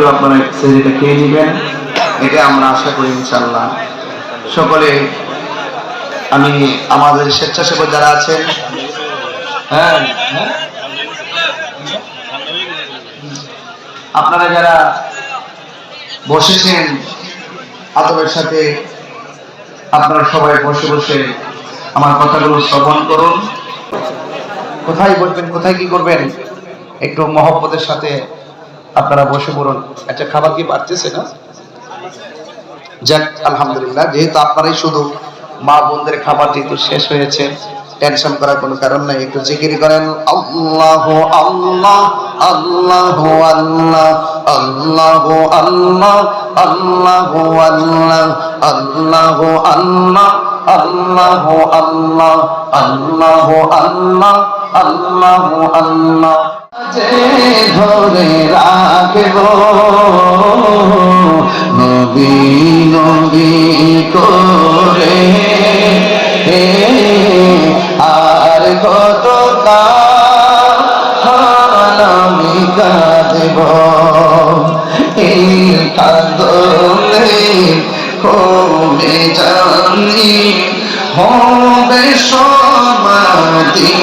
হলেও আপনারা সেজদাটা খেয়ে নেবেন, এটা আমরা আশা করি ইনশাআল্লাহ। সকলে আমি আমাদের স্বেচ্ছাসেবক যারা আছেন, হ্যাঁ আপনারা যারা বসেছেন আদবের সাথে আপনারা সবাই বসে বসে আমার কথাগুলো শ্রবণ করুন। কোথায় বসবেন, কোথায় কি করবেন, একটু মহব্বতের সাথে আপনারা বসে পড়ুন। আচ্ছা, খাবার কি বাড়তেছে না? যাক, আলহামদুলিল্লাহ। যেহেতু আপনারাই শুধু মা বোনদের খাবার যেহেতু শেষ হয়েছে, টেনশন করার কোনো কারণ নাই। একটু জিকির করেন, আল্লাহু আল্লাহ আল্লাহু আল্লাহ আল্লাহু আল্লাহ আল্লাহু আল্লাহ আল্লাহু আল্লাহ আল্লাহু আল্লাহ আল্লাহু আল্লাহ আল্লাহু আল্লাহ। যে ধরে রাখব নবী নবী করে, আর কত কাল আমি কাঁদব এই কাঁদলে কবে জানি হবে সমাধি।